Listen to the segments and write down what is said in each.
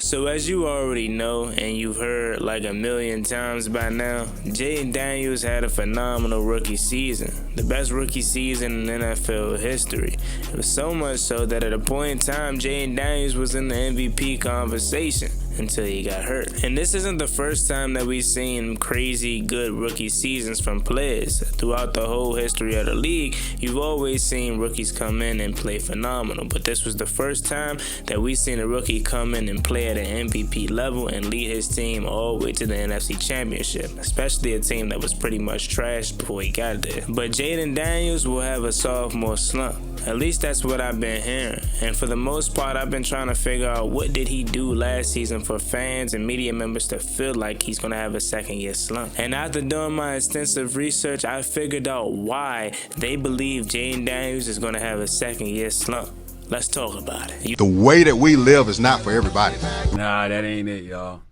So as you already know, and you've heard like a million times by now, Jayden Daniels had a phenomenal rookie season. The best rookie season in NFL history. It was so much so that at a point in time, Jayden Daniels was in the MVP conversation until he got hurt. And this isn't the first time that we've seen crazy good rookie seasons from players. Throughout the whole history of the league, you've always seen rookies come in and play phenomenal. But this was the first time that we've seen a rookie come in and play at an MVP level and lead his team all the way to the NFC Championship, especially a team that was pretty much trash before he got there. But Jayden Daniels will have a sophomore slump. At least that's what I've been hearing. And for the most part, I've been trying to figure out what did he do last season for fans and media members to feel like he's going to have a second-year slump. And after doing my extensive research, I figured out why they believe Jayden Daniels is going to have a second-year slump. Let's talk about it. The way that we live is not for everybody. Nah, that ain't it, y'all.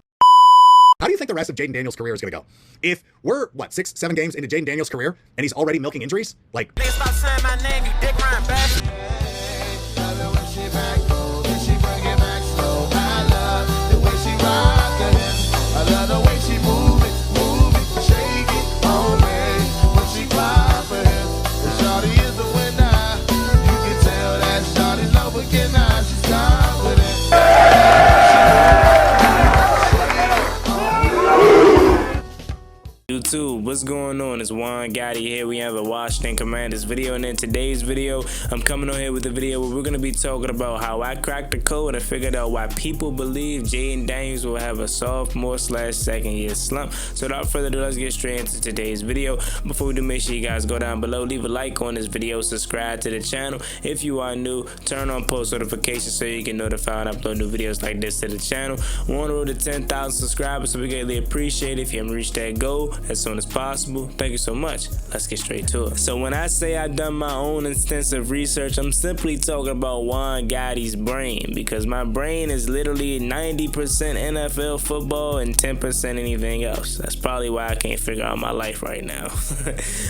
How do you think the rest of Jayden Daniels' career is going to go? If we're, 6, 7 games into Jayden Daniels' career, and he's already milking injuries? Like, stop saying my name, you dick riding bastard. I love the way she move it, shake it on me. When she cry for him, and shawty is the winner. You can tell that shawty's no beginner. She's confident. YouTube, what's going on? It's Juan Gotti here. We have a Washington Commanders video, and in today's video, I'm coming on here with a video where we're going to be talking about how I cracked the code and figured out why people believe Jayden Daniels will have a sophomore/second-year slump. So without further ado, let's get straight into today's video. Before we do, make sure you guys go down below, leave a like on this video, subscribe to the channel. If you are new, turn on post notifications so you get notified when I upload new videos like this to the channel. We're on the road to 10,000 subscribers, so we greatly appreciate it if you haven't reached that goal as soon as possible. Thank you so much. Let's get straight to it. So when I say I've done my own extensive research, I'm simply talking about Juan Gotti's brain, because my brain is literally 90% NFL football and 10% anything else. That's probably why I can't figure out my life right now.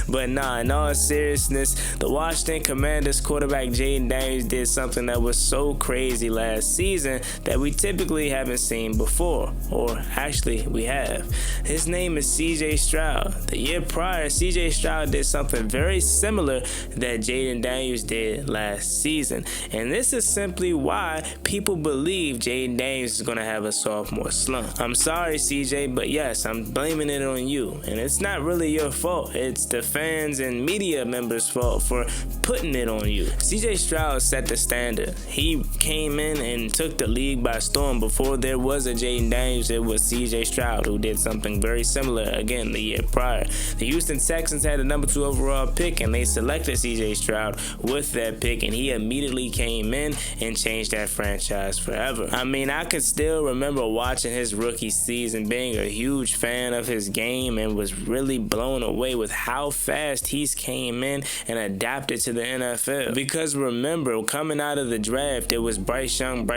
But nah, in all seriousness, the Washington Commanders quarterback Jayden Daniels did something that was so crazy last season that we typically haven't seen before, or actually we have. His name is CJ Stroud. The year prior, CJ Stroud did something very similar that Jayden Daniels did last season. And this is simply why people believe Jayden Daniels is going to have a sophomore slump. I'm sorry, CJ, but yes, I'm blaming it on you. And it's not really your fault. It's the fans and media members' fault for putting it on you. CJ Stroud set the standard. He came in and took the league by storm. Before there was a Jayden Daniels, it was CJ Stroud who did something very similar again the year prior. The Houston Texans had the number 2 overall pick, and they selected CJ Stroud with that pick, and he immediately came in and changed that franchise forever. I mean, I could still remember watching his rookie season, being a huge fan of his game, and was really blown away with how fast he's came in and adapted to the NFL. Because remember, coming out of the draft, it was Bryce Young,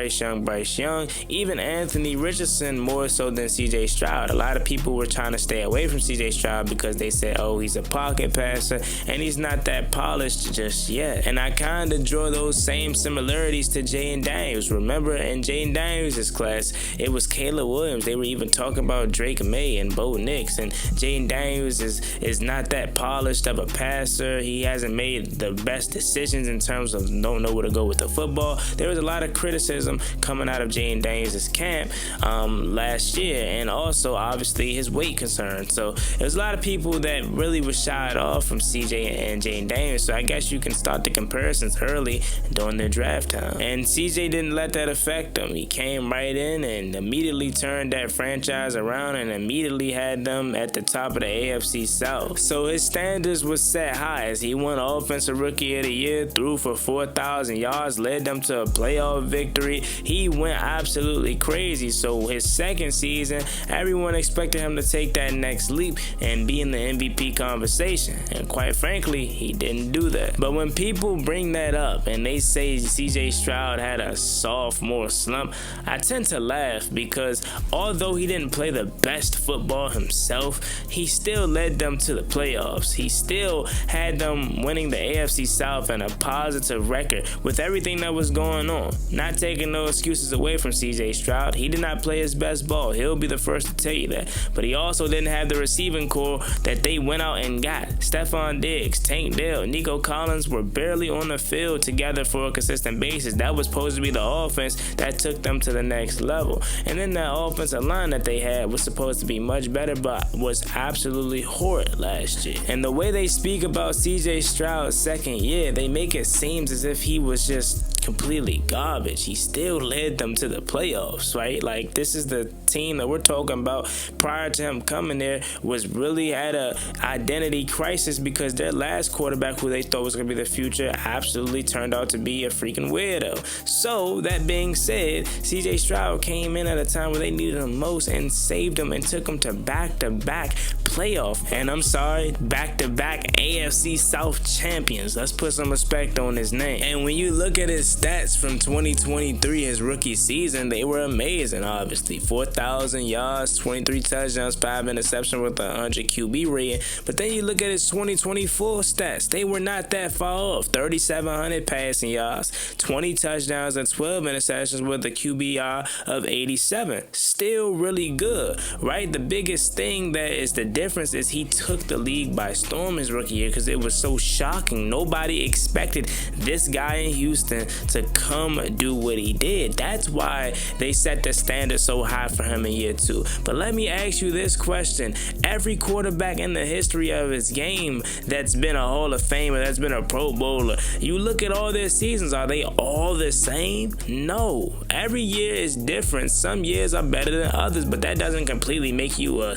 even Anthony Richardson more so than CJ Stroud. A lot of people were trying to stay away from CJ Stroud because they said, oh, he's a pocket passer and he's not that polished just yet. And I kind of draw those same similarities to Jayden Daniels. Remember, in Jayden Daniels' class, it was Caleb Williams. They were even talking about Drake May and Bo Nix. And Jayden Daniels is not that polished of a passer. He hasn't made the best decisions in terms of don't know where to go with the football. There was a lot of criticism coming out of Jayden Daniels' camp last year, and also obviously his weight concerns. So there's a lot of people that really were shied off from CJ and Jayden Daniels. So I guess you can start the comparisons early during their draft time. And CJ didn't let that affect him. He came right in and immediately turned that franchise around and immediately had them at the top of the AFC South. So his standards was set high as he won Offensive Rookie of the Year, threw for 4,000 yards, led them to a playoff victory. He went absolutely crazy. So his second season, everyone expected him to take that next leap and be in the MVP conversation. And quite frankly, he didn't do that. But when people bring that up and they say CJ Stroud had a sophomore slump, I tend to laugh because although he didn't play the best football himself, he still led them to the playoffs. He still had them winning the AFC South and a positive record with everything that was going on. Not taking no excuses away from CJ Stroud. He did not play his best ball. He'll be the first to tell you that. But he also didn't have the receiving core that they went out and got. Stephon Diggs, Tank Dell, Nico Collins were barely on the field together for a consistent basis. That was supposed to be the offense that took them to the next level. And then that offensive line that they had was supposed to be much better, but was absolutely horrid last year. And the way they speak about CJ Stroud's second year, they make it seem as if he was just completely garbage. He still led them to the playoffs, right? Like, this is the team that we're talking about prior to him coming there was really at a identity crisis because their last quarterback, who they thought was going to be the future, absolutely turned out to be a freaking weirdo. So that being said, CJ Stroud came in at a time where they needed him most and saved them and took them to back-to-back playoff, and I'm sorry, back-to-back AFC South champions. Let's put some respect on his name. And when you look at his stats from 2023, his rookie season, they were amazing. Obviously 4,000 yards, 23 touchdowns, 5 interceptions with a 100 QB rating. But then you look at his 2024 stats, they were not that far off. 3,700 passing yards, 20 touchdowns, and 12 interceptions with a QBR of 87. Still really good, right? The biggest thing that is the difference is he took the league by storm his rookie year because it was so shocking. Nobody expected this guy in Houston to come do what he did. That's why they set the standard so high for him in year 2. But let me ask you this question. Every quarterback in the history of his game that's been a Hall of Famer, that's been a Pro Bowler, you look at all their seasons, are they all the same? No. Every year is different. Some years are better than others, but that doesn't completely make you a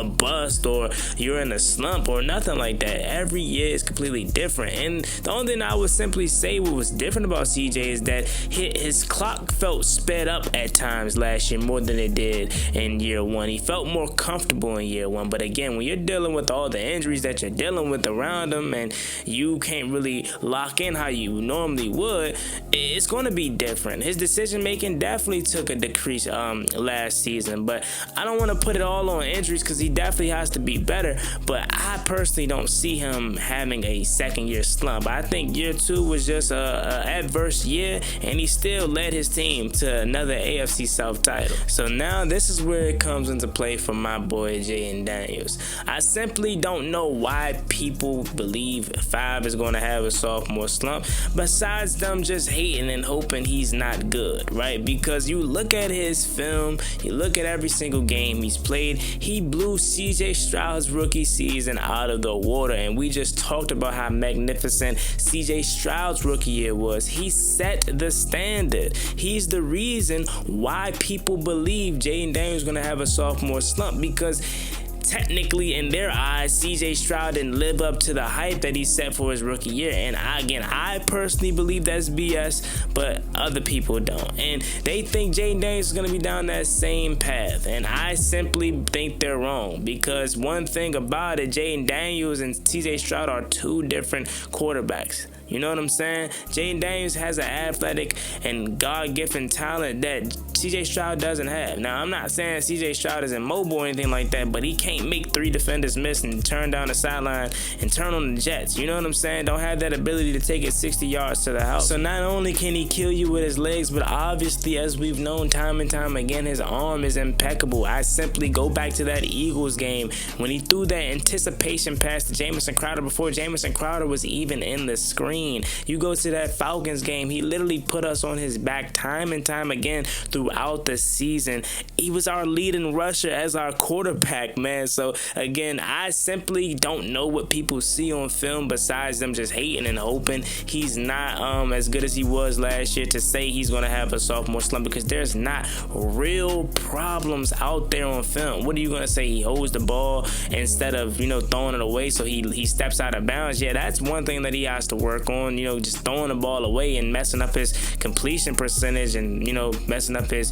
bust or you're in a slump or nothing like that. Every year is completely different. And the only thing I would simply say what was different about CJ is that his clock felt sped up at times last year more than it did in year 1. He felt more comfortable in year 1. But again, when you're dealing with all the injuries that you're dealing with around him and you can't really lock in how you normally would, it's going to be different. His decision making definitely took a decrease last season, but I don't want to put it all on injuries because he definitely has to be better. But I personally don't see him having a second year slump. I think year 2 was just a adverse year, and he still led his team to another AFC South title. So now this is where it comes into play for my boy Jayden Daniels. I simply don't know why people believe 5 is going to have a sophomore slump, besides them just hating and hoping he's not good, right? Because you look at his film, you look at every single game he's played, he blew CJ Stroud's rookie season out of the water, and we just talked about how magnificent CJ Stroud's rookie year was. He set the standard. He's the reason why people believe Jayden Daniels is going to have a sophomore slump, because technically in their eyes, CJ Stroud didn't live up to the hype that he set for his rookie year. And I personally believe that's BS, but other people don't. And they think Jayden Daniels is going to be down that same path. And I simply think they're wrong, because one thing about it, Jayden Daniels and CJ Stroud are 2 different quarterbacks. You know what I'm saying? Jayden Daniels has an athletic and God-given talent that CJ Stroud doesn't have. Now, I'm not saying CJ Stroud isn't mobile or anything like that, but he can't make 3 defenders miss and turn down the sideline and turn on the jets. You know what I'm saying? Don't have that ability to take it 60 yards to the house. So not only can he kill you with his legs, but obviously, as we've known time and time again, his arm is impeccable. I simply go back to that Eagles game when he threw that anticipation pass to Jamison Crowder before Jamison Crowder was even in the screen. You go to that Falcons game, he literally put us on his back time and time again throughout the season. He was our leading rusher as our quarterback, man. So again, I simply don't know what people see on film besides them just hating and hoping he's not as good as he was last year to say he's going to have a sophomore slump, because there's not real problems out there on film. What are you going to say? He holds the ball instead of, throwing it away, so he steps out of bounds. Yeah, that's one thing that he has to work work on, just throwing the ball away and messing up his completion percentage and, messing up his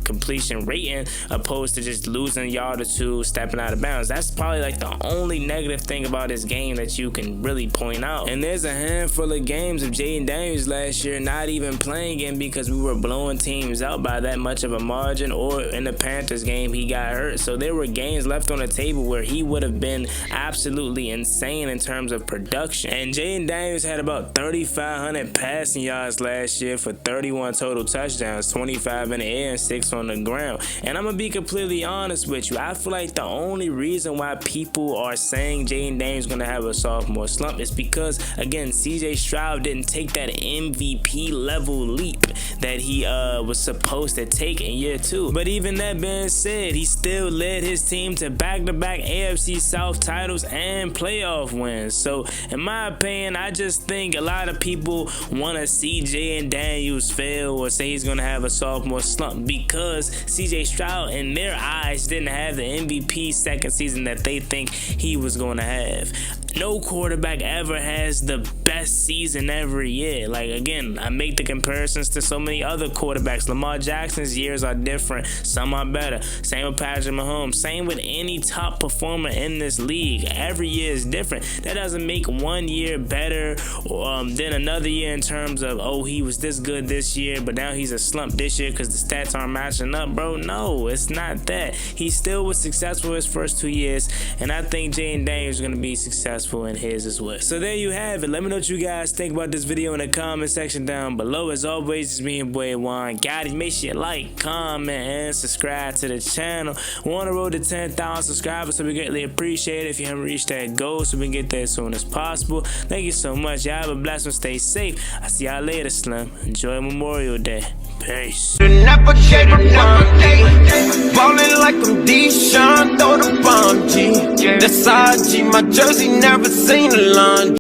completion rating, opposed to just losing a yard or two, stepping out of bounds. That's probably like the only negative thing about his game that you can really point out. And there's a handful of games of Jayden Daniels last year not even playing in because we were blowing teams out by that much of a margin, or in the Panthers game he got hurt. So there were games left on the table where he would have been absolutely insane in terms of production. And Jayden Daniels had about 3,500 passing yards last year for 31 total touchdowns, 25 in the air and 6 on the ground. And I'm gonna be completely honest with you, I feel like the only reason why people are saying Jayden Daniels is gonna have a sophomore slump is because, again, CJ Stroud didn't take that MVP level leap that he was supposed to take in year 2. But even that being said, he still led his team to back-to-back AFC South titles and playoff wins. So in my opinion, I just think a lot of people want to see Jayden Daniels fail or say he's gonna have a sophomore slump because CJ Stroud, in their eyes, didn't have the MVP second season that they think he was going to have. No quarterback ever has the best season every year. Like, again, I make the comparisons to so many other quarterbacks. Lamar Jackson's years are different. Some are better. Same with Patrick Mahomes. Same with any top performer in this league. Every year is different. That doesn't make one year better than another year in terms of, oh, he was this good this year, but now he's a slump this year because the stats aren't matching up, bro. No, it's not that. He still was successful his first 2 years, and I think Jayden Daniels is going to be successful in his as well. So there you have it. Let me know what you guys think about this video in the comment section down below. As always, it's me and boy Juan Gotti. Make sure you like, comment, and subscribe to the channel. We're on the road to 10,000 subscribers, so we greatly appreciate it if you haven't reached that goal, so we can get there as soon as possible. Thank you so much. Y'all have a blessed one. Stay safe. I'll see y'all later, Slump. Enjoy Memorial Day. Peace. Never gave up one. Ballin' like I'm D-Sean, throw the bomb, G. That's IG, my jersey never seen a laundry.